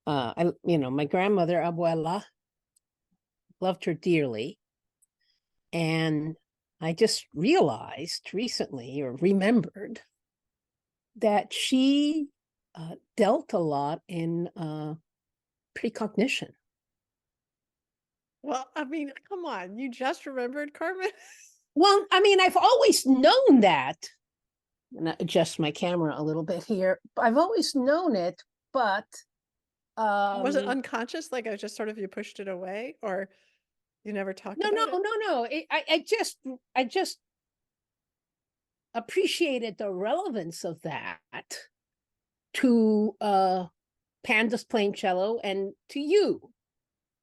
my grandmother, Abuela, loved her dearly. And I just realized recently or remembered that she dealt a lot in precognition. Well, I mean, come on, you just remembered, Carmen? Well, I mean, I've always known that. And I adjust my camera a little bit here. I've always known it, but Was it unconscious? Like I just sort of you pushed it away, or you never talked no, no, about it? no, no. I just appreciated the relevance of that to Pandas playing cello and to you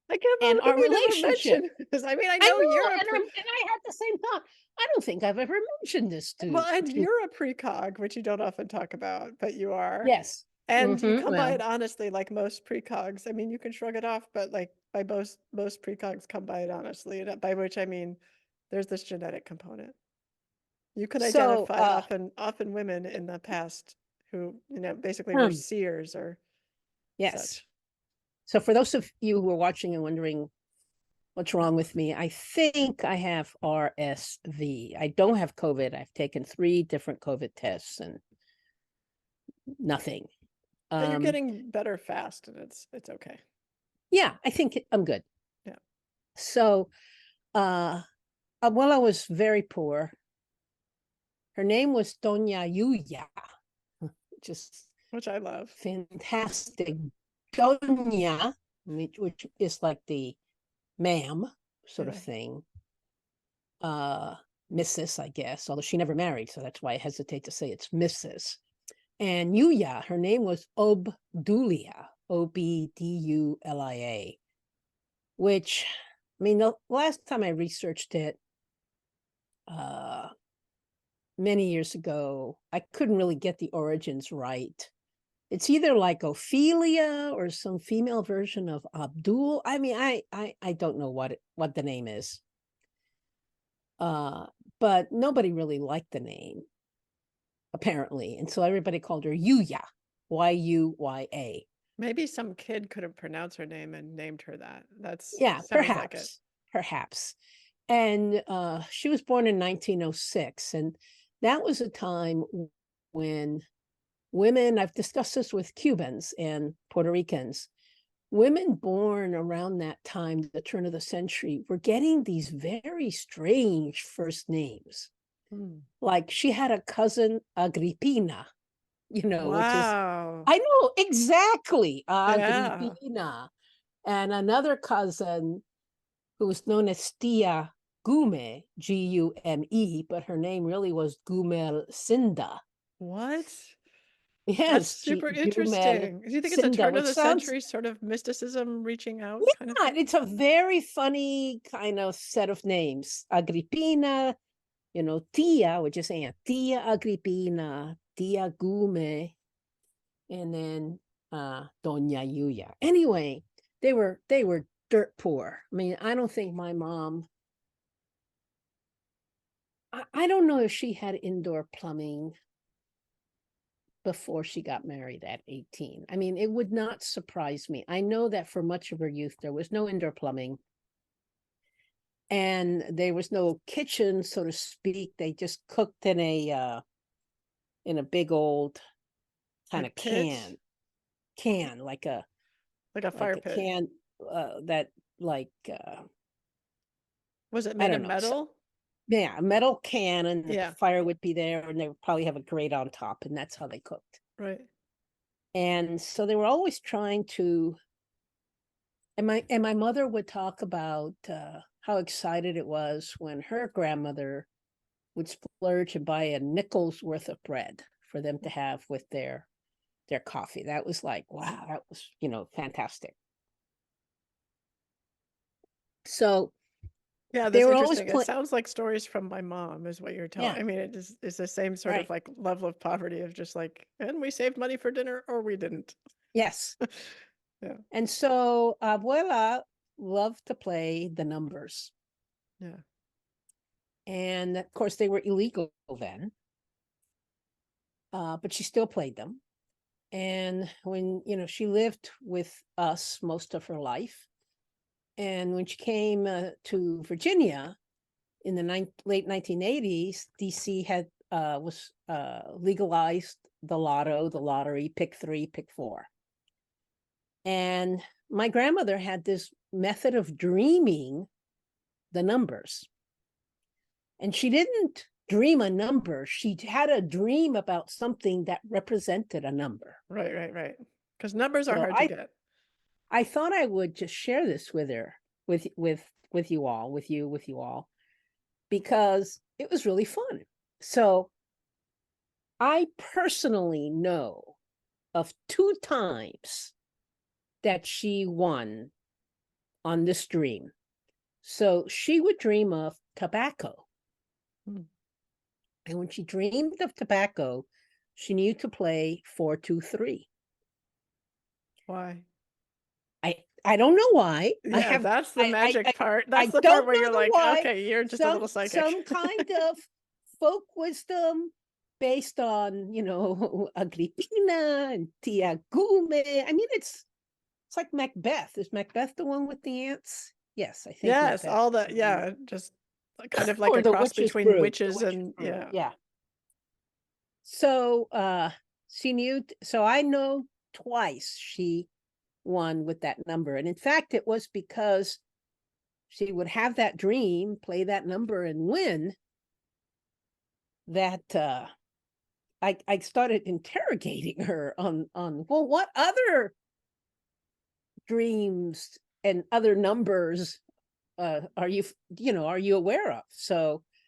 I can't and believe our you never relationship. mentioned this. I mean, I I know know, you're a and I had the same thought. I don't think I've ever mentioned this well, and to you're a precog, which you don't often talk about, but you are. yes. And you Mm-hmm. come by Well, it honestly, like most precogs. I mean, you can shrug it off, but like by most precogs come by it honestly, by which I mean there's this genetic component. You can so identify often women in the past who, basically were hmm, seers or yes. such. So for those of you who are watching and wondering what's wrong with me, I think I have RSV. I don't have COVID. I've taken 3 different COVID tests and nothing. But you're getting better fast and it's okay. Yeah, I think I'm good. Yeah. So, Abuela was very poor. Her name was Doña Yuya, just Which I love. fantastic. Doña, which is like the ma'am sort of Yeah. thing. Uh, Mrs., I guess, although she never married, so that's why I hesitate to say it's Mrs. And Yuya, her name was Obdulia, Obdulia, which, I mean, the last time I researched it, many years ago, I couldn't really get the origins right. It's either like Ophelia or some female version of Abdul. I mean, I don't know what the name is. But nobody really liked the name, apparently. And so everybody called her Yuya, Yuya. Maybe some kid couldn't pronounce her name and named her that. That's Yeah, sounds like it. perhaps. And she was born in 1906. And that was a time when women, I've discussed this with Cubans and Puerto Ricans, women born around that time, the turn of the century, were getting these very strange first names. Like she had a cousin, Agrippina, which is, Wow. I know exactly, Yeah. Agrippina. And another cousin who was known as Tia Gume, Gume, but her name really was Gumel Sinda. What? That's Yes, super Gumel interesting. Do you think it's a Sinda, turn of which the sounds, century sort of mysticism reaching out kind of yeah, thing? it's a very funny kind of set of names. Agrippina, Tia, which is saying Tia Agrippina, Tia Gume, and then Doña Yuya. Anyway, they were dirt poor. I mean, I don't think my mom, I don't know if she had indoor plumbing before she got married at 18. I mean, it would not surprise me. I know that for much of her youth, there was no indoor plumbing and there was no kitchen, so to speak. They just cooked in a big old kind Like of pit? can, like a Like a like fire a pit. can that like Was it I made of don't know. So, metal? yeah, a metal can, and the Yeah, fire would be there, and they would probably have a grate on top, and that's how they cooked. right. And so they were always trying to. And my mother would talk about how excited it was when her grandmother would splurge and buy a nickel's worth of bread for them to have with their coffee. That was like, wow, that was, fantastic. So Yeah, they that's were always interesting. It playing. sounds like stories from my mom, is what you're telling. Yeah, I mean, it's the same sort of right. like level of poverty of just like, and we saved money for dinner or we didn't. Yes. Yeah, And so Abuela loved to play the numbers. yeah. And of course, they were illegal then, but she still played them. And when, she lived with us most of her life. And when she came to Virginia in the late 1980s, DC had was legalized the lotto, the lottery, pick 3, pick 4. And my grandmother had this method of dreaming the numbers. And she didn't dream a number. She had a dream about something that represented a number. Right. Because numbers are So hard to get. I thought I would just share this with her, with you all, because it was really fun. So I personally know of 2 times that she won on this dream. So she would dream of tobacco. And when she dreamed of tobacco, she knew to play 4, 2, 3. Why? I don't know why. Yeah, that's the magic part. I That's the part don't where you're know like, why. okay, you're just a little psychic. Some kind of folk wisdom based on, Agrippina and Tiagume. I mean, it's like Macbeth. Is Macbeth the one with the ants? Yes, I think Yes, Macbeth. all the, yeah, just kind of like Or a the cross witches between brew. witches and, yeah. Yeah. So she knew, so I know twice she won with that number. And in fact, it was because she would have that dream, play that number, and win, that I started interrogating her on well, what other dreams and other numbers are you aware of? So